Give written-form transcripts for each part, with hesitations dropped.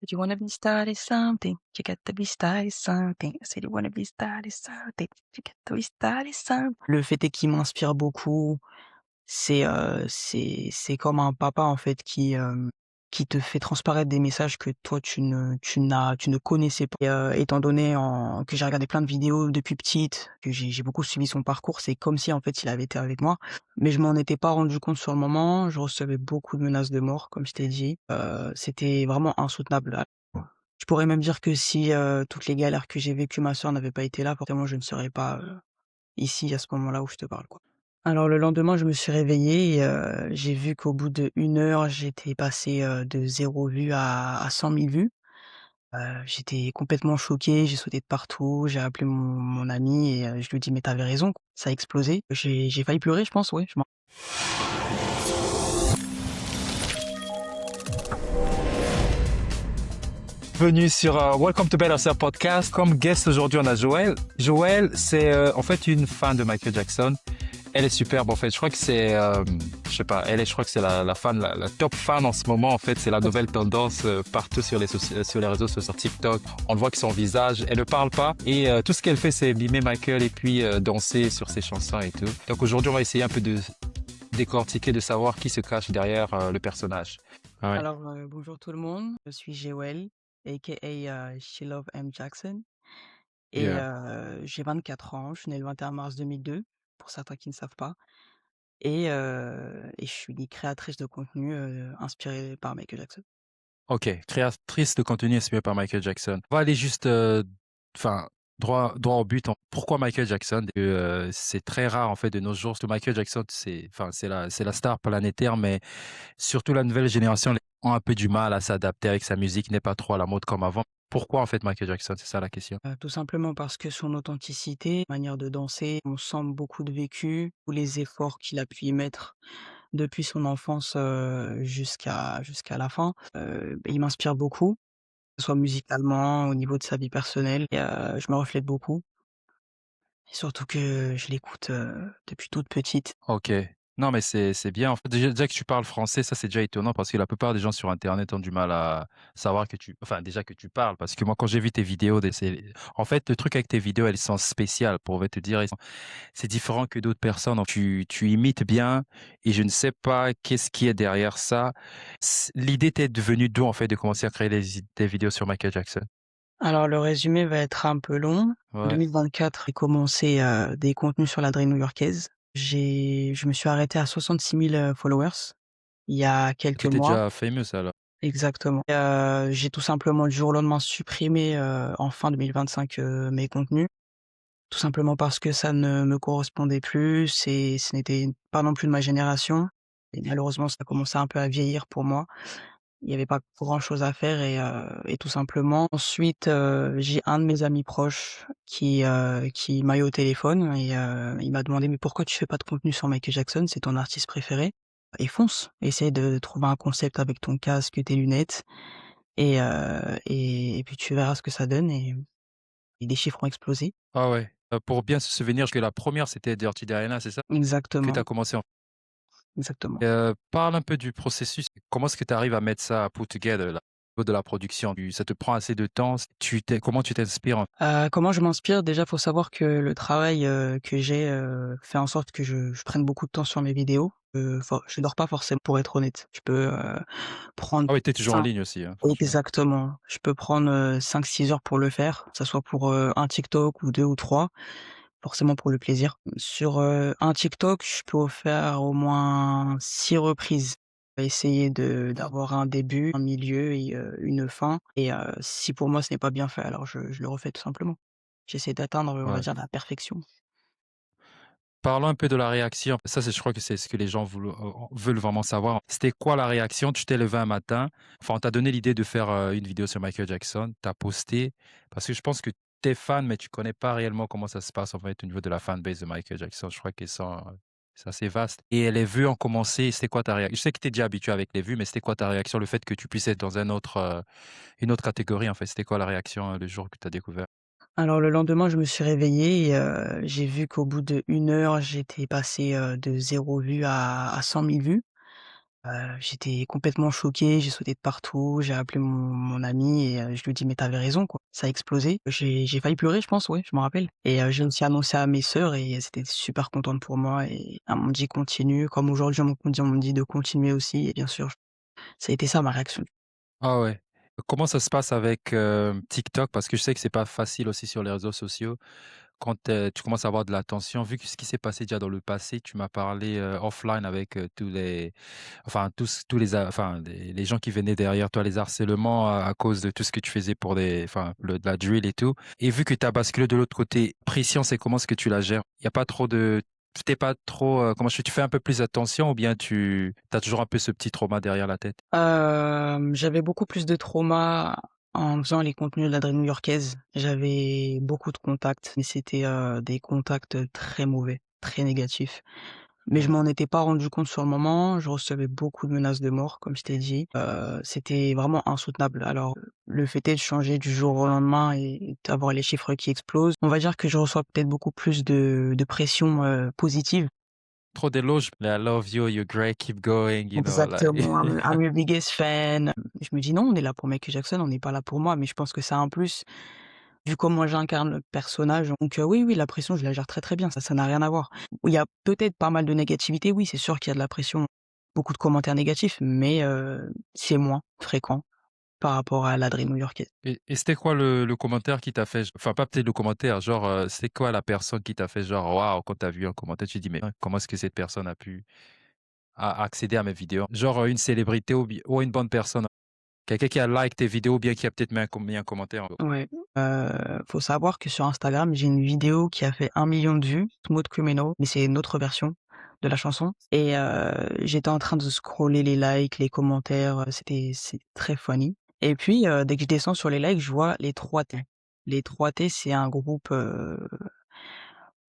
If you wanna be started something, you got to be started something. I said you wanna be started something, you got to be started something. Le fait est qu'il m'inspire beaucoup. C'est comme un papa, en fait, qui te fait transparaître des messages que toi tu ne connaissais pas et étant donné que j'ai regardé plein de vidéos depuis petite, que j'ai beaucoup suivi son parcours, c'est comme si, en fait, il avait été avec moi, mais je m'en étais pas rendu compte sur le moment. Je recevais beaucoup de menaces de mort, comme je t'ai dit, c'était vraiment insoutenable. Je pourrais même dire que si, toutes les galères que j'ai vécues, ma sœur n'avait pas été là, forcément je ne serais pas, ici à ce moment-là où je te parle, quoi. Alors le lendemain, je me suis réveillée et j'ai vu qu'au bout d'1 heure, j'étais passée, de 0 vue à 100 000 vues. J'étais complètement choquée, j'ai sauté de partout, j'ai appelé mon ami et je lui ai dit: «Mais tu avais raison, ça a explosé». J'ai failli pleurer, je pense, ouais, je m'en Bienvenue sur Welcome to Better Self Podcast. Comme guest aujourd'hui, on a Joël. Joël, c'est en fait une fan de Michael Jackson. Elle est superbe en fait. Je crois que c'est, je sais pas, je crois que c'est la fan, la top fan en ce moment en fait. C'est la nouvelle tendance partout sur sur les réseaux, sur TikTok. On le voit que son visage, elle ne parle pas et tout ce qu'elle fait, c'est mimer Michael et puis danser sur ses chansons et tout. Donc aujourd'hui, on va essayer un peu de décortiquer, de savoir qui se cache derrière le personnage. Ouais. Alors, bonjour tout le monde, je suis Jewel, aka, She Love M Jackson et Yeah. j'ai 24 ans, je suis née le 21 mars 2002, pour certains qui ne savent pas. Et je suis créatrice de contenu, inspirée par Michael Jackson. Ok, créatrice de contenu inspirée par Michael Jackson. On va aller juste, enfin, droit au but. Pourquoi Michael Jackson? C'est très rare en fait de nos jours. Parce que Michael Jackson, enfin, c'est la star planétaire, mais surtout la nouvelle génération ont un peu du mal à s'adapter avec sa musique, n'est pas trop à la mode comme avant. Pourquoi en fait Michael Jackson? C'est ça la question. Tout simplement parce que son authenticité, manière de danser, on sent beaucoup de vécu, tous les efforts qu'il a pu y mettre depuis son enfance, jusqu'à la fin, il m'inspire beaucoup, que ce soit musicalement, au niveau de sa vie personnelle et je me reflète beaucoup et surtout que je l'écoute, depuis toute petite. Ok. Non, mais c'est bien. En fait, déjà que tu parles français, ça c'est déjà étonnant parce que la plupart des gens sur Internet ont du mal à savoir enfin déjà que tu parles. Parce que moi, quand j'ai vu tes vidéos, en fait, le truc avec tes vidéos, elles sont spéciales. Pour te dire, c'est différent que d'autres personnes. Donc, tu imites bien et je ne sais pas qu'est-ce qui est derrière ça. L'idée t'est devenue d'où en fait de commencer à créer des vidéos sur Michael Jackson? Alors le résumé va être un peu long. En Ouais. 2024, j'ai commencé, des contenus sur la Dream new-yorkaise. Je me suis arrêté à 66 000, followers, il y a quelques Tu étais mois. déjà famous alors. Exactement. J'ai tout simplement du jour au lendemain supprimé, en fin 2025, mes contenus. Tout simplement parce que ça ne me correspondait plus, ce n'était pas non plus de ma génération et malheureusement ça commençait un peu à vieillir pour moi. Il y avait pas grand chose à faire et tout simplement. Ensuite, j'ai un de mes amis proches qui m'a eu au téléphone et il m'a demandé: «Mais pourquoi tu fais pas de contenu sur Michael Jackson? C'est ton artiste préféré et fonce, essaye de trouver un concept avec ton casque, tes lunettes et puis tu verras ce que ça donne» et des chiffres ont explosé. Ah ouais. Pour bien se souvenir que la première c'était Dirty Diana, c'est ça? Que tu as Exactement, commencé. exactement. Parle un peu du processus. Comment est-ce que tu arrives à mettre ça put together là, au niveau de la production? Ça te prend assez de temps? Comment tu t'inspires Comment je m'inspire? Déjà, faut savoir que le travail, que j'ai, fait en sorte que je prenne beaucoup de temps sur mes vidéos. Je dors pas forcément pour être honnête. Je peux, prendre Ah oui, tu es toujours en 5 ligne aussi, hein, franchement. exactement. Je peux prendre, 5-6 heures pour le faire, que ça soit pour, un TikTok ou 2 ou 3, forcément pour le plaisir. Sur, un TikTok, je peux faire au moins 6 reprises. Essayer d'avoir un début, un milieu et une fin et si pour moi ce n'est pas bien fait, alors je le refais tout simplement. J'essaie d'atteindre, on va Ouais. dire la perfection. Parlons un peu de la réaction. Ça, je crois que c'est ce que les gens veulent vraiment savoir. C'était quoi la réaction? Tu t'es levé un matin. Enfin, on t'a donné l'idée de faire une vidéo sur Michael Jackson. Tu as posté. Parce que je pense que tu es fan, mais tu connais pas réellement comment ça se passe en fait au niveau de la fanbase de Michael Jackson. Je crois qu'ils sont, c'est assez vaste. Et les vues ont commencé. C'était quoi ta réaction? Je sais que tu es déjà habitué avec les vues, mais c'était quoi ta réaction? Le fait que tu puisses être dans une autre catégorie, en fait. C'était quoi la réaction le jour que tu as découvert? Alors le lendemain, je me suis réveillée et j'ai vu qu'au bout d'1 heure, j'étais passée, de 0 vue à 100 000 vues. J'étais complètement choqué, j'ai sauté de partout, j'ai appelé mon ami et je lui ai dit: «Mais tu avais raison quoi, ça a explosé». J'ai failli pleurer je pense, ouais, je m'en rappelle et j'ai aussi annoncé à mes sœurs et elles étaient super contentes pour moi et elles m'ont dit: «Continue», comme aujourd'hui on me dit de continuer aussi et bien sûr, ça a été ça ma réaction. Ah ouais. Comment ça se passe avec, TikTok? Parce que je sais que c'est pas facile aussi sur les réseaux sociaux. Quand, tu commences à avoir de l'attention, vu que ce qui s'est passé déjà dans le passé, tu m'as parlé, offline avec, tous les enfin les gens qui venaient derrière toi, les harcèlements à cause de tout ce que tu faisais pour de la drill et tout. Et vu que tu as basculé de l'autre côté, pression, c'est comment est-ce que tu la gères? Il y a pas trop de t'es pas trop, comment je fais? Tu fais un peu plus attention ou bien tu as toujours un peu ce petit trauma derrière la tête? J'avais beaucoup plus de trauma en faisant les contenus de la Dream new-yorkaise. J'avais beaucoup de contacts, mais c'était, des contacts très mauvais, très négatifs. Mais je Ouais. m'en étais pas rendu compte sur le moment. Je recevais beaucoup de menaces de mort, comme je t'ai dit. C'était vraiment insoutenable. Alors, le fait est de changer du jour au lendemain et d'avoir les chiffres qui explosent. On va dire que je reçois peut-être beaucoup plus de pression, positive. Trop d'éloges, I love you, you're great, keep going, you know, like Exactement, I'm your biggest fan. Je me dis: «Non, on est là pour Michael Jackson, on n'est pas là pour moi», mais je pense que c'est un plus, vu comment j'incarne le personnage. Donc oui, oui, la pression, je la gère très, très bien, ça n'a rien à voir. Il y a peut-être pas mal de négativité, oui, c'est sûr qu'il y a de la pression, beaucoup de commentaires négatifs, mais c'est moins fréquent par rapport à la dream new-yorkaise. Et c'était quoi le commentaire qui t'a fait enfin pas peut-être le commentaire, genre, c'était quoi la personne qui t'a fait genre waouh quand t'as vu un commentaire, tu te dis: «Mais comment est-ce que cette personne a pu accéder à mes vidéos?» Genre, une célébrité ou une bonne personne, quelqu'un qui a like tes vidéos ou bien qui a peut-être mis un commentaire? Ouais, faut savoir que sur Instagram, j'ai une vidéo qui a fait 1 million de vues, Smooth Criminal, mais c'est une autre version de la chanson et j'étais en train de scroller les likes, les commentaires, c'est très funny et puis, dès que je descends sur les likes, je vois les 3T. Les 3T, c'est un groupe,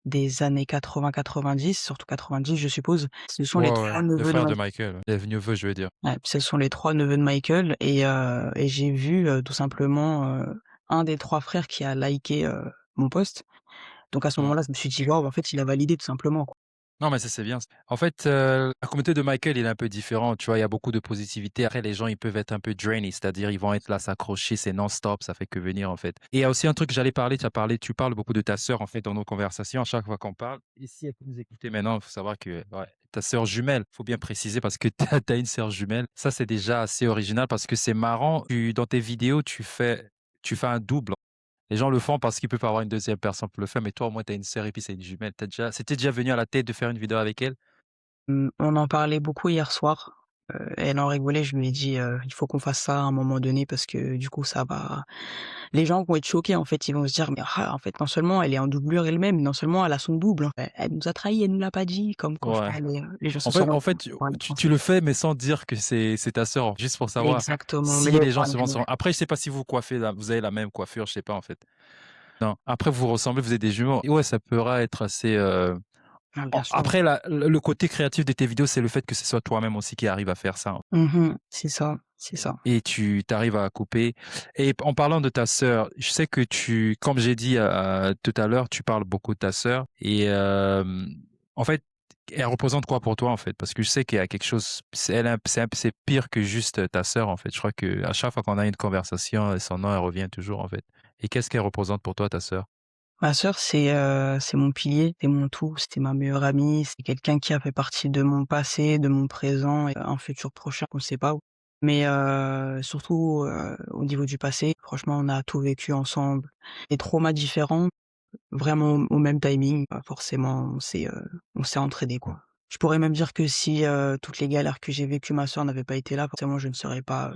des années 80-90, surtout 90 je suppose. Ce sont Ouais, les ouais, 3 le neveux de frère de Michael. Michael, les neveux, je veux dire. Ouais, ce sont les 3 neveux de Michael et j'ai vu, tout simplement, un des 3 frères qui a liké, mon post. Donc à ce Mmh. moment-là, je me suis dit: «Waouh, en fait, il a validé tout simplement, quoi». Non, mais ça, c'est bien. En fait, la communauté de Michael, il est un peu différent, tu vois? Il y a beaucoup de positivité. Après, les gens, ils peuvent être un peu draining, c'est-à-dire, ils vont être là, s'accrocher, c'est non-stop, ça fait que venir, en fait. Et il y a aussi un truc que j'allais parler, tu parles beaucoup de ta sœur, en fait, dans nos conversations, à chaque fois qu'on parle. Et si elle peut nous écouter maintenant, il faut savoir que, ouais, ta sœur jumelle, faut bien préciser parce que tu as une sœur jumelle. Ça, c'est déjà assez original parce que c'est marrant. Dans tes vidéos, tu fais un double. Les gens le font parce qu'ils peuvent avoir une deuxième personne pour le faire, mais toi, au moins, tu as une sœur et puis c'est une jumelle. C'était déjà venu à la tête de faire une vidéo avec elle? On en parlait beaucoup hier soir, elle en rigolait, je lui ai dit: «Il faut qu'on fasse ça à un moment donné parce que du coup ça va les gens vont être choqués en fait, ils vont se dire: "Mais ah, en fait non seulement elle est en doublure elle-même, non seulement elle a son double, elle nous a trahis, elle nous l'a pas dit", comme quoi Ouais. les gens se En fait seront en fait, tu pour aller tu tu français. le fais, mais sans dire que c'est ta sœur, juste pour savoir Exactement, mais si les les gens gens se vont se après, je sais pas si vous avez la même coiffure, je sais pas, en fait. Non, après vous ressemblez, vous êtes des jumeaux et ouais, ça pourra être assez, bien sûr. après le côté créatif de tes vidéos, c'est le fait que ce soit toi-même aussi qui arrive à faire ça, hein. C'est ça, c'est ça. Et tu arrives à couper. Et en parlant de ta sœur, je sais que comme j'ai dit, tout à l'heure, tu parles beaucoup de ta sœur et en fait, elle représente quoi pour toi, en fait? Parce que je sais qu'il y a quelque chose, c'est pire que juste ta sœur, en fait. Je crois qu'à chaque fois qu'on a une conversation, son nom, elle revient toujours, en fait. Et qu'est-ce qu'elle représente pour toi, ta sœur? Ma sœur, c'est mon pilier, c'est mon tout, c'était ma meilleure amie, c'est quelqu'un qui a fait partie de mon passé, de mon présent et un futur prochain, on sait pas où. Mais surtout, au niveau du passé, franchement, on a tout vécu ensemble. Des traumas différents, vraiment au même timing, forcément, on s'est entraidés, quoi. Je pourrais même dire que si, toutes les galères que j'ai vécues, ma sœur n'avait pas été là, forcément, je ne serais pas,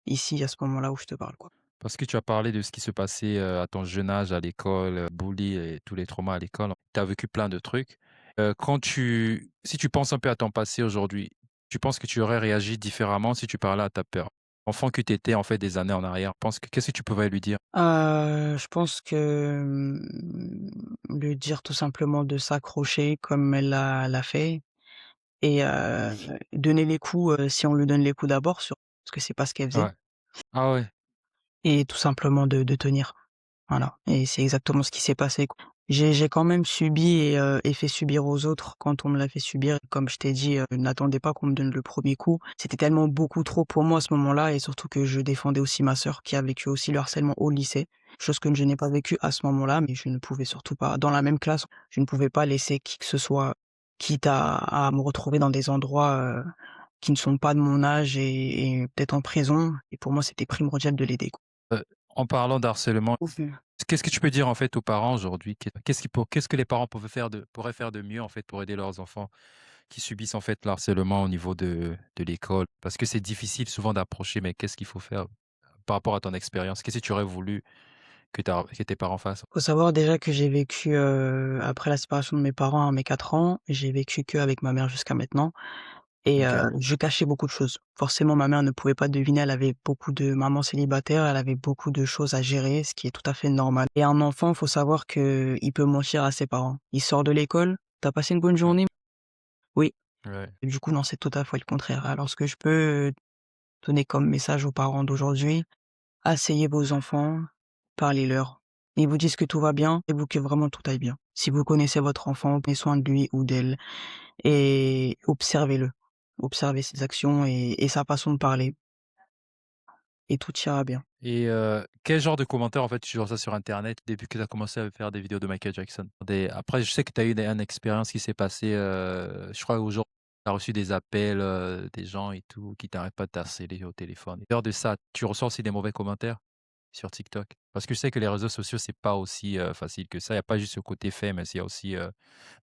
ici, à ce moment-là où je te parle, quoi. Parce que tu as parlé de ce qui se passait, à ton jeune âge à l'école, bully et tous les traumas à l'école. Tu as vécu plein de trucs. Si tu penses un peu à ton passé aujourd'hui, tu penses que tu aurais réagi différemment si tu parlais à ta peur enfant que tu étais, en fait, des années en arrière? Qu'est-ce que tu pourrais lui dire? Je pense que, lui dire tout simplement de s'accrocher comme elle l'a fait et donner les coups, si on lui donne les coups d'abord sur parce que c'est pas ce qu'elle faisait Ouais. Ah ouais. et tout simplement de tenir. Voilà et c'est exactement ce qui s'est passé, quoi. J'ai quand même subi et fait subir aux autres quand on me l'a fait subir. Comme je t'ai dit, n'attendais pas qu'on me donne le premier coup. C'était tellement beaucoup trop pour moi à ce moment-là et surtout que je défendais aussi ma sœur qui a vécu aussi le harcèlement au lycée, chose que je n'ai pas vécue à ce moment-là, mais je ne pouvais surtout pas dans la même classe, je ne pouvais pas laisser qui que ce soit, quitte à me retrouver dans des endroits, qui ne sont pas de mon âge et peut-être en prison et pour moi, c'était primordial de l'aider, quoi. En parlant d'harcèlement, Mmh. qu'est-ce que tu peux dire en fait aux parents aujourd'hui? Qu'est-ce que les parents pourraient faire de mieux en fait pour aider leurs enfants qui subissent en fait le harcèlement au niveau de l'école? Parce que c'est difficile souvent d'approcher, mais qu'est-ce qu'il faut faire par rapport à ton expérience? Qu'est-ce que tu aurais voulu que tes parents fassent? Faut savoir déjà que j'ai vécu, après la séparation de mes parents à mes 4 ans, j'ai vécu qu'avec ma mère jusqu'à maintenant et OK. je cachais beaucoup de choses. Forcément, ma mère ne pouvait pas deviner, elle avait beaucoup de maman célibataire, elle avait beaucoup de choses à gérer, ce qui est tout à fait normal et un enfant, faut savoir qu'il peut mentir à ses parents. Il sort de l'école: «Tu as passé une bonne Ouais, journée?» «Oui». ouais. Et du coup, non, c'est tout à fait le contraire. Alors ce que je peux donner comme message aux parents d'aujourd'hui: asseyez vos enfants, parlez-leur. Ils vous disent que tout va bien et vous que vraiment tout aille bien. Si vous connaissez votre enfant, prenez soin de lui ou d'elle et observez-le. Observez ses actions et sa façon de parler et tout ira bien. Et quel genre de commentaires, en fait, tu vois ça sur internet depuis que tu as commencé à faire des vidéos de Michael Jackson? Après, je sais que tu as eu une expérience qui s'est passée, je crois aujourd'hui, tu as reçu des appels, des gens et tout qui t'arrêtent pas de t'harceler au téléphone. En dehors de ça, tu reçois aussi des mauvais commentaires sur TikTok? Parce que je sais que les réseaux sociaux, c'est pas aussi, facile que ça. Il y a pas juste le côté famous, il y a aussi,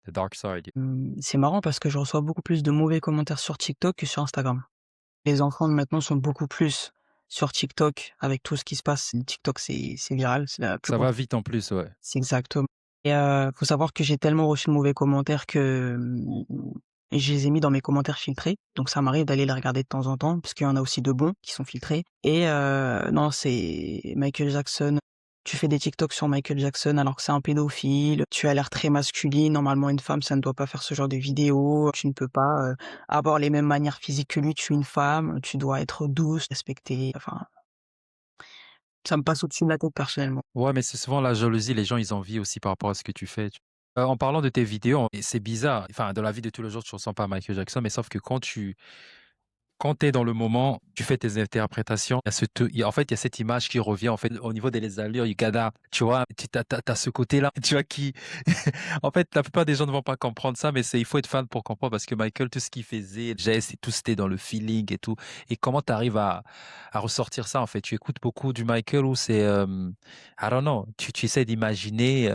the dark side. C'est marrant parce que je reçois beaucoup plus de mauvais commentaires sur TikTok que sur Instagram. Les enfants de maintenant sont beaucoup plus sur TikTok avec tout ce qui se passe. TikTok, c'est viral, c'est la plus Ça grosse. va vite en plus, ouais. C'est exactement et faut savoir que j'ai tellement reçu de mauvais commentaires que, je les ai mis dans mes commentaires filtrés. Donc ça m'arrive d'aller les regarder de temps en temps, parce qu'il y en a aussi de bons qui sont filtrés et non, c'est Michael Jackson. Tu fais des TikTok sur Michael Jackson alors que c'est un pédophile. Tu as l'air très masculine. Normalement, une femme, ça ne doit pas faire ce genre de vidéos. Tu ne peux pas, avoir les mêmes manières physiques que lui. Tu es une femme, tu dois être douce, respectée. Enfin, ça me passe au-dessus de la tête personnellement. Ouais, mais c'est souvent la jalousie, les gens, ils envient aussi par rapport à ce que tu fais. En parlant de tes vidéos, et c'est bizarre, enfin, dans la vie de tous les jours, tu ressens pas Michael Jackson, mais sauf que quand tu es dans le moment, tu fais tes interprétations, en fait, il y a cette image qui revient, en fait, au niveau des allures, you gotta, tu vois, t'as ce côté-là, tu vois, qui, en fait, la plupart des gens ne vont pas comprendre ça, mais il faut être fan pour comprendre parce que Michael, tout ce qu'il faisait, les gestes et tout, c'était dans le feeling et tout. Et comment tu arrives à ressortir ça, en fait? Tu écoutes beaucoup du Michael ou c'est, I don't know, tu essaies d'imaginer,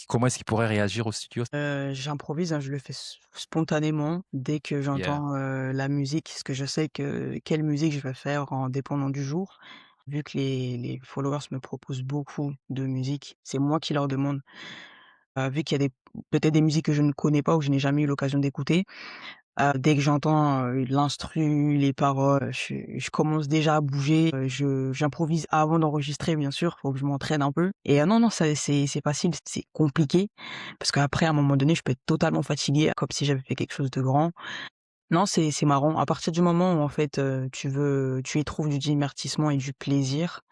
comment est-ce qu'il pourrait réagir au studio? J'improvise, hein, je le fais spontanément dès que Yeah. j'entends, la musique, parce que je sais que quelle musique je vais faire en dépendant du jour. Vu que les followers me proposent beaucoup de musique, c'est moi qui leur demande. Vu qu'il y a des peut-être des musiques que je ne connais pas ou que je n'ai jamais eu l'occasion d'écouter, dès que j'entends, l'instru, les paroles, je commence déjà à bouger, j'improvise avant d'enregistrer bien sûr, faut que je m'entraîne un peu et non, non, ça c'est facile, c'est compliqué parce qu'après à un moment donné, je peux être totalement fatigué, comme si j'avais fait quelque chose de grand. Non, c'est marrant. À partir du moment où en fait, tu y trouves du divertissement et du plaisir,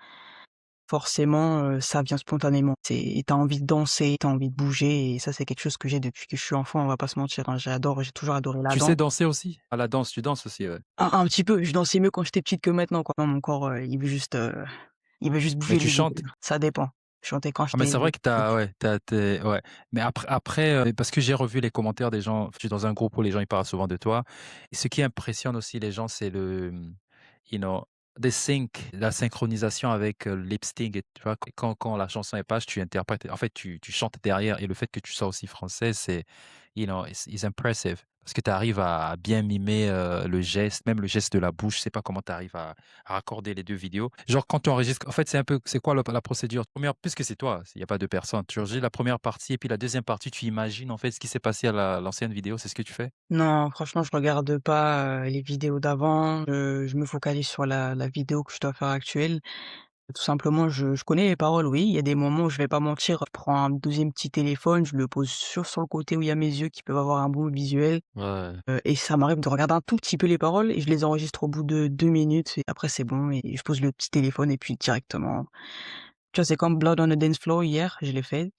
forcément, ça vient spontanément. Tu as envie de danser, tu as envie de bouger et ça, c'est quelque chose que j'ai depuis que je suis enfant, on va pas se mentir, hein. J'ai toujours adoré la Tu danse. sais danser aussi? À la danse, tu danses aussi, ouais. Un petit peu, je dansais mieux quand j'étais petite que maintenant, quoi. Non, mon corps, il veut juste Mais bouger tu lui dire. chantes? Ça dépend. Je chantais quand Ah mais j'étais c'est vrai que petit. ouais. Mais après, parce que j'ai revu les commentaires des gens, je suis dans un groupe où les gens ils parlent souvent de toi. Et ce qui impressionne aussi les gens, c'est you know, the sync, la synchronisation avec le lip sync. Et tu vois, quand la chanson est passe, tu interprètes. En fait, tu chantes derrière. Et le fait que tu sois aussi français, c'est, it's impressive. Parce que tu arrives à bien mimer le geste, même le geste de la bouche. Je sais pas comment tu arrives à raccorder les deux vidéos. Genre, quand tu enregistres, en fait, c'est quoi la procédure? Puisque c'est toi, il n'y a pas de personne. Tu enregistres la première partie et puis la deuxième partie, tu imagines en fait ce qui s'est passé à l'ancienne vidéo, c'est ce que tu fais? Non, franchement, je regarde pas, les vidéos d'avant. Je me focalise sur la vidéo que je dois faire actuelle. Tout simplement, je connais les paroles, oui. Il y a des moments où je vais pas mentir, je prends un deuxième petit téléphone, je le pose sur le côté où il y a mes yeux qui peuvent avoir un bon visuel, Ouais. et ça m'arrive de regarder un tout petit peu les paroles et je les enregistre au bout de 2 minutes et après c'est bon et je pose le petit téléphone et puis directement tu vois, c'est comme Blood on the Dance Floor hier, je l'ai fait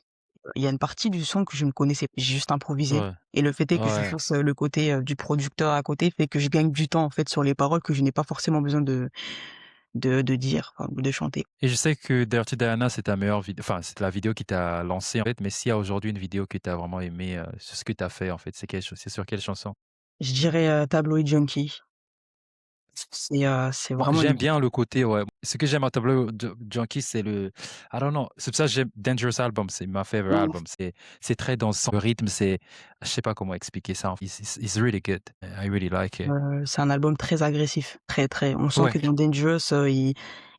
Il y a une partie du son que je ne connaissais pas, j'ai juste improvisé Ouais, et le fait est que je ouais. fasse, le côté, du producteur à côté fait que je gagne du temps, en fait, sur les paroles que je n'ai pas forcément besoin de dire, enfin, ou de chanter. Et je sais que Dirty Diana, c'est ta meilleure vidéo, enfin, c'est la vidéo qui t'a lancé, en fait, mais s'il y a aujourd'hui une vidéo que tu as vraiment aimée, sur ce que tu as fait, en fait, c'est sur quelle chanson? Je dirais, Tabloid Junkie. C'est Moi, vraiment une j'aime bien le côté, ouais. Ce que j'aime à Tableau Junkie, c'est le, I don't know. C'est pour ça que j'aime Dangerous Album, c'est ma favorite album. C'est très dansant. Le rythme, je sais pas comment expliquer ça. It's really good. I really like it. C'est un album très agressif, très, très on sent Ouais. que dans Dangerous,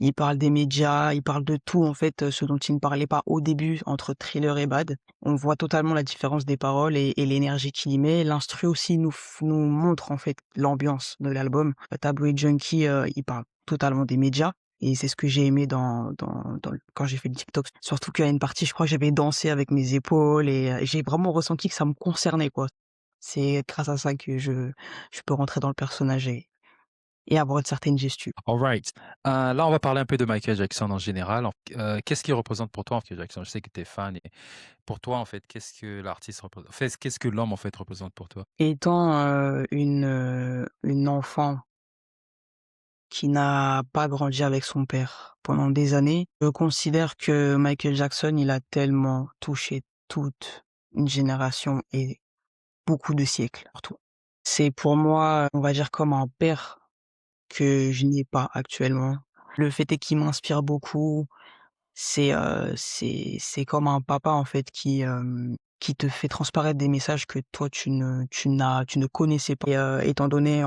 il parle des médias, il parle de tout en fait, ce dont il ne parlait pas au début entre Thriller et Bad. On voit totalement la différence des paroles et l'énergie qu'il y met. L'instru aussi nous montre en fait l'ambiance de l'album. Tabloid Junkie, il parle totalement des médias et c'est ce que j'ai aimé dans quand j'ai fait le TikTok. Surtout qu'il y a une partie, je crois que j'avais dansé avec mes épaules et j'ai vraiment ressenti que ça me concernait, quoi. C'est grâce à ça que je peux rentrer dans le personnage et avoir une certaine gestu. All right. Là, on va parler un peu de Michael Jackson en général. Qu'est-ce qu'il représente pour toi, Michael Jackson? Je sais que tu es fan. Et pour toi, en fait, qu'est-ce que l'artiste représente? En fait, qu'est-ce que l'homme, en fait, représente pour toi? Étant, une enfant qui n'a pas grandi avec son père pendant des années, je considère que Michael Jackson, il a tellement touché toute une génération et beaucoup de siècles surtout. C'est pour moi, on va dire comme un père que je n'ai pas actuellement. Le fait est qu'il m'inspire beaucoup. C'est comme un papa, en fait, qui te fait transparaître des messages que toi tu ne connaissais pas et étant donné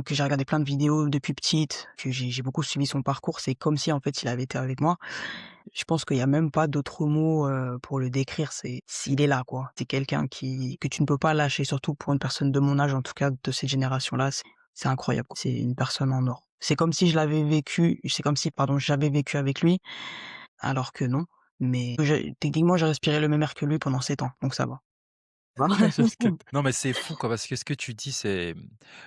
que j'ai regardé plein de vidéos depuis petite, que j'ai beaucoup suivi son parcours, c'est comme si, en fait, il avait été avec moi. Je pense qu'il y a même pas d'autres mots, pour le décrire, il est là, quoi. C'est quelqu'un que tu ne peux pas lâcher, surtout pour une personne de mon âge, en tout cas de cette génération-là, c'est incroyable. C'est une personne en or. C'est comme si, pardon, j'avais vécu avec lui alors que non, mais techniquement, j'ai respiré le même air que lui pendant 7 ans, donc ça va. Non, mais c'est fou, quoi, parce que ce que tu dis, c'est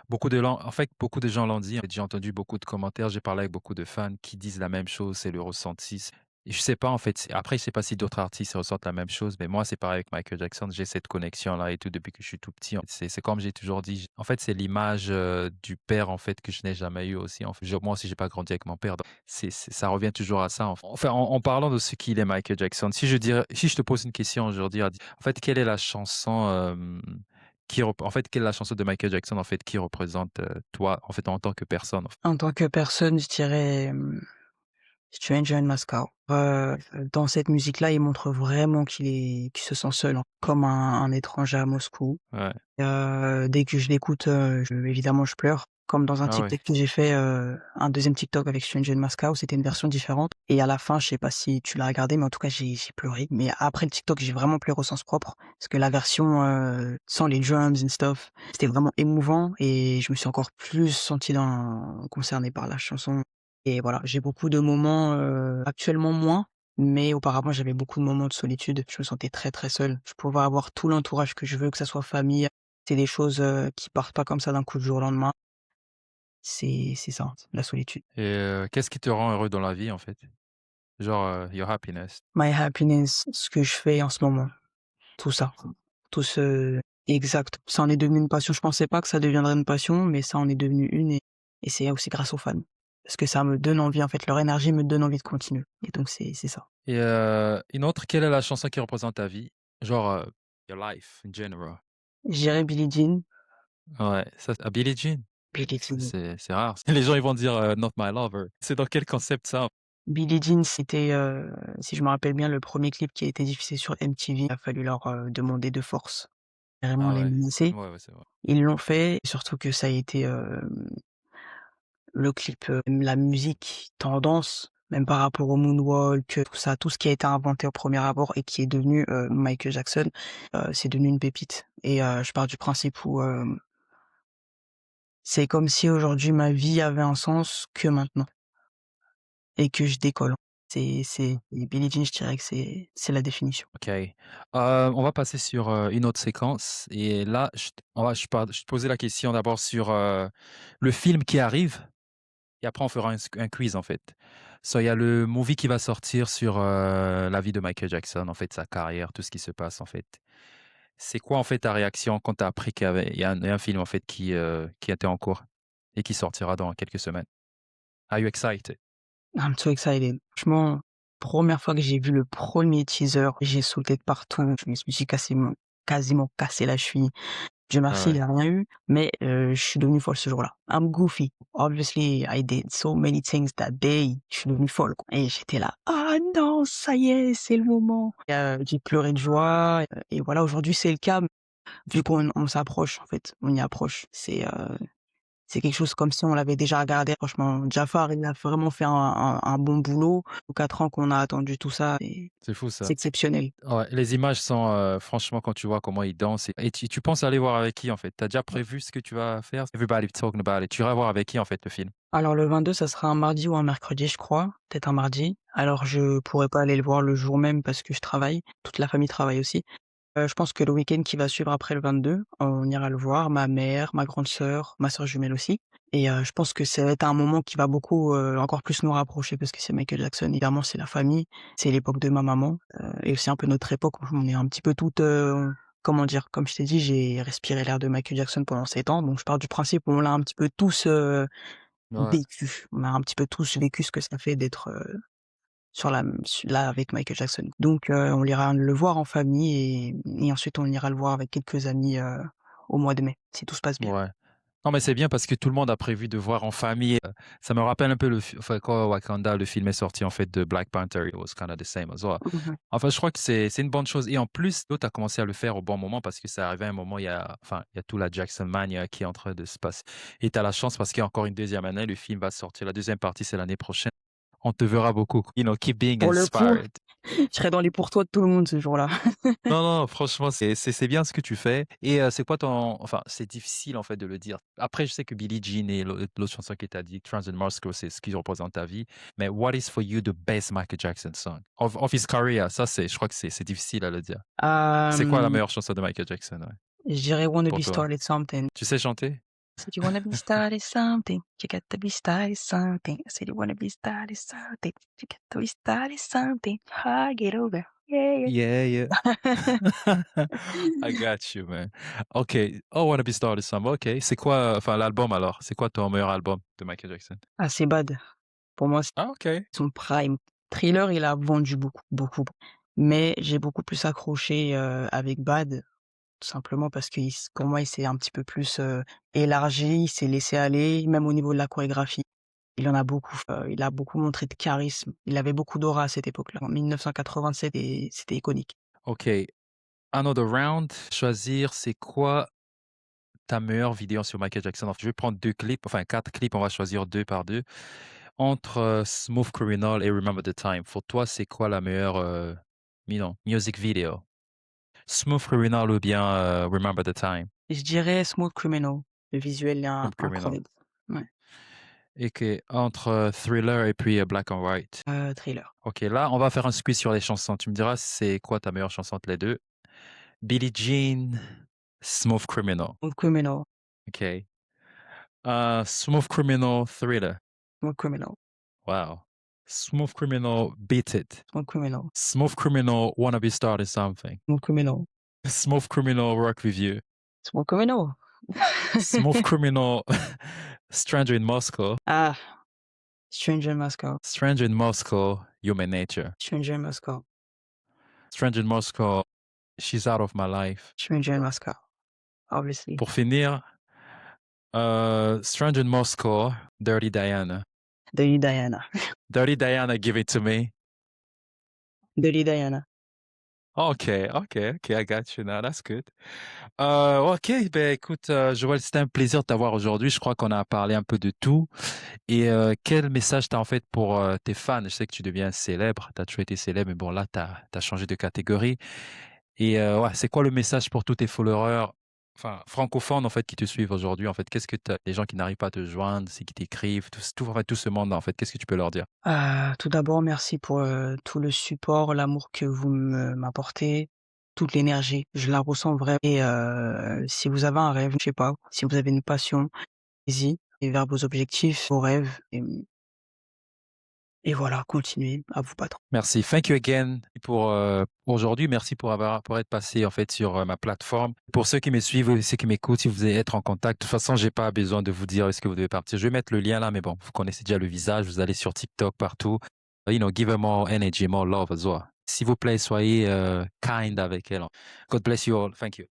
beaucoup de gens, en fait, beaucoup de gens l'ont dit. J'ai entendu beaucoup de commentaires, j'ai parlé avec beaucoup de fans qui disent la même chose, c'est le ressenti. Et je sais pas, en fait, après, je sais pas si d'autres artistes ressentent la même chose, mais moi, c'est pareil avec Michael Jackson, j'ai cette connexion-là et tout depuis que je suis tout petit. C'est comme j'ai toujours dit, en fait, c'est l'image du père, en fait, que je n'ai jamais eu aussi. En fait, moi aussi, j'ai pas grandi avec mon père. Donc ça revient toujours à ça. Enfin, en parlant de ce qu'il est, Michael Jackson, si je te pose une question aujourd'hui, en fait, quelle est la chanson en fait, quelle est la chanson de Michael Jackson en fait qui représente toi en fait en tant que personne? En fait? En tant que personne, je dirais, Stranger in Moscow. Dans cette musique-là, il montre vraiment qu'il se sent seul, hein, comme un étranger à Moscou. Ouais. Dès que je l'écoute, évidemment je pleure. Comme dans un Ah ouais. TikTok que j'ai fait, un deuxième TikTok avec Stranger in Moscow, c'était une version différente et à la fin, je sais pas si tu l'as regardé, mais en tout cas j'ai pleuré. Mais après le TikTok, j'ai vraiment pleuré au sens propre parce que la version, sans les drums and stuff, c'était vraiment émouvant et je me suis encore plus senti concerné par la chanson et voilà, j'ai beaucoup de moments, actuellement moins, mais auparavant, j'avais beaucoup de moments de solitude. Je me sentais très, très seul. Je pouvais avoir tout l'entourage que je veux, que ça soit famille. C'est des choses, qui partent pas comme ça d'un coup du jour au lendemain. C'est ça, la solitude. Et qu'est-ce qui te rend heureux dans la vie en fait? Genre your happiness. My happiness, ce que je fais en ce moment, tout ça, tout ce exact. Ça en est devenu une passion. Je pensais pas que ça deviendrait une passion, mais ça en est devenu une et c'est aussi grâce aux fans. Parce que ça me donne envie, en fait, leur énergie me donne envie de continuer et donc c'est ça. Et une autre, quelle est la chanson qui représente ta vie? Genre your life in general. Je dirais Billie Jean. Ouais, ça, Billie Jean. Billie Jean. C'est rare. Les gens ils vont dire Not My Lover. C'est dans quel concept ça? Billie Jean, c'était, si je me rappelle bien, le premier clip qui a été diffusé sur MTV. Il a fallu leur, demander de force, carrément Ah les ouais. menacer. Ouais, ouais, c'est vrai. Ils l'ont fait, surtout que ça a été, le clip, la musique tendance, même par rapport au moonwalk, tout ça, tout ce qui a été inventé au premier abord et qui est devenu, Michael Jackson, c'est devenu une pépite et je pars du principe où, c'est comme si aujourd'hui ma vie avait un sens que maintenant et que je décolle. Et Billie Jean, je dirais que c'est la définition. OK. On va passer sur, une autre séquence et là, je te posais la question d'abord sur, le film qui arrive et après on fera un quiz, en fait. So, il y a le movie qui va sortir sur la vie de Michael Jackson, en fait, sa carrière, tout ce qui se passe, en fait. C'est quoi, en fait, ta réaction quand tu as appris qu'il y a un film, en fait, qui était en cours et qui sortira dans quelques semaines? Are you excited? I'm so excited. Franchement, première fois que j'ai vu le premier teaser, j'ai sauté de partout. Je me suis quasiment cassé la cheville. Dieu Ah merci, il ouais, y a rien eu, mais je suis devenu folle ce jour-là. I'm goofy. Obviously, I did so many things that day. Je suis devenu folle, quoi. Et j'étais là: «Ah non, ça y est, c'est le moment!» J'ai pleuré de joie, et voilà, aujourd'hui, c'est le cas, vu qu'on s'approche, en fait, on y approche. C'est quelque chose comme si on l'avait déjà regardé. Franchement, Jafar, il a vraiment fait un bon boulot. Aux 4 ans qu'on a attendu tout ça, et c'est fou c'est ça. exceptionnel. Ouais, les images sont, franchement, quand tu vois comment ils dansent et tu penses aller voir avec qui, en fait? Tu as déjà prévu ce que tu vas faire? Everybody talking about it. Tu iras voir avec qui, en fait, le film? Alors le 22, ça sera un mardi ou un mercredi, je crois, peut-être un mardi. Alors je pourrais pas aller le voir le jour même parce que je travaille. Toute la famille travaille aussi. Je pense que le week-end qui va suivre après le 22, on ira le voir, ma mère, ma grande sœur, ma sœur jumelle aussi, et je pense que ça va être un moment qui va beaucoup, encore plus nous rapprocher parce que c'est Michael Jackson. Évidemment, c'est la famille, c'est l'époque de ma maman, et aussi un peu notre époque. On est un petit peu toutes, comment dire? Comme je t'ai dit, j'ai respiré l'air de Michael Jackson pendant 7 ans, donc je pars du principe où on l'a un petit peu tous, Ouais, vécu. On a un petit peu tous vécu ce que ça fait d'être, sur la là, avec Michael Jackson. Donc on ira le voir en famille, et ensuite on ira le voir avec quelques amis, au mois de mai, si tout se passe bien. ouais. Non, mais c'est bien parce que tout le monde a prévu de voir en famille. Ça me rappelle un peu enfin, quand Wakanda, le film est sorti, en fait, de Black Panther, it was kind of the same as well. Mmh. Enfin, je crois que c'est une bonne chose. Et en plus, l'autre a commencé à le faire au bon moment parce que ça arrivait à un moment, il y a tout la Jackson Mania qui est en train de se passer. Et tu as la chance parce qu'il y a encore une deuxième année, le film va sortir. La deuxième partie, c'est l'année prochaine. On te verra beaucoup. Keep being Pour le coup, inspired. je serai dans les pour toi de tout le monde ce jour-là. Non, non, franchement, c'est bien ce que tu fais. Et c'est quoi enfin, c'est difficile en fait de le dire. Après, je sais que Billie Jean et l'autre chanson que tu as dit, Trans and Moscow, c'est ce qui représente ta vie. Mais what is for you the best Michael Jackson song of his career? Ça, je crois que c'est difficile à le dire. C'est quoi la Hem, meilleure chanson de Michael Jackson, ouais, je dirais «Wanna pour Be toi? Started Something». Tu sais chanter? I said, "You wanna be started something, you got to be started something." I said, "You wanna be started something, you got to be started something. Ah, get over. Yeah, Yeah, yeah. yeah." I got you, man. Ok. Oh, Wanna Be Started Some. Ok. C'est quoi, enfin, l'album alors? C'est quoi ton meilleur album de Michael Jackson? Ah, c'est Bad. Pour moi, Ah, ok. son prime. Thriller, il a vendu beaucoup, beaucoup, mais j'ai beaucoup plus accroché, avec Bad, tout simplement parce qu'il s pour moi, il s'est un petit peu plus, élargi, il s'est laissé aller, même au niveau de la chorégraphie. Il en a beaucoup il a beaucoup montré de charisme. Il avait beaucoup d'aura à cette époque-là. En 1987, et c'était iconique. Ok. Another round. Choisir, c'est quoi ta meilleure vidéo sur Michael Jackson? Je vais prendre 2 clips, enfin 4 clips, on va choisir 2 par 2. Entre Smooth Criminal et Remember the Time. Pour toi, c'est quoi la meilleure music video? Smooth Criminal ou bien Remember the Time? Je dirais Smooth Criminal. Le visuel est Smooth Criminal. incroyable. Ouais, Et que entre Thriller et puis Black and White. Thriller. Ok, là, on va faire un squeeze sur les chansons. Tu me diras, c'est quoi ta meilleure chanson entre les deux? Billie Jean, Smooth Criminal. Smooth Criminal, Ok. Smooth Criminal, Thriller. Smooth Criminal, Wow. Smooth Criminal, Beat It. Smooth Criminal, Smooth Criminal, Wanna Be Starting Something. Smooth Criminal, Smooth Criminal, Rock With You. Smooth Criminal. Smooth Criminal, Stranger in Moscow. Ah, Stranger in Moscow, Stranger in Moscow, Human Nature. Stranger in Moscow, Stranger in Moscow, She's Out of My Life. Stranger in Moscow, obviously. Pour finir, Stranger in Moscow, Dirty Diana. Dirty Diana. Dirty Diana, Give It To Me. Dirty Diana. Okay, okay, okay, I got you now. That's good. Ok, ben écoute, Joël, c'était un plaisir de t'avoir aujourd'hui. Je crois qu'on a parlé un peu de tout. Et quel message t'as en fait pour tes fans? Je sais que tu deviens célèbre, t'as toujours été célèbre, mais bon là, t'as changé de catégorie. Et ouais, c'est quoi le message pour tous tes followers, enfin francophones en fait, qui te suivent aujourd'hui? En fait, qu'est-ce que les gens qui n'arrivent pas à te joindre, c'est qui t'écrivent, en fait, tout ce monde-là, en fait, qu'est-ce que tu peux leur dire? Tout d'abord, merci pour, tout le support, l'amour que vous m'apportez, toute l'énergie. Je la ressens vraiment, et si vous avez un rêve, je sais pas, si vous avez une passion, allez-y et vers vos objectifs, vos rêves, et et voilà, continuez à vous battre. Merci. Thank you again pour aujourd'hui. Merci pour être passé en fait sur ma plateforme. Pour ceux qui me suivent et ceux qui m'écoutent, si vous voulez être en contact, de toute façon, j'ai pas besoin de vous dire est-ce que vous devez partir. Je vais mettre le lien là, mais bon, vous connaissez déjà le visage. Vous allez sur TikTok partout. Give her more energy, more love as well. S'il vous plaît, soyez kind avec elle. God bless you all. Thank you.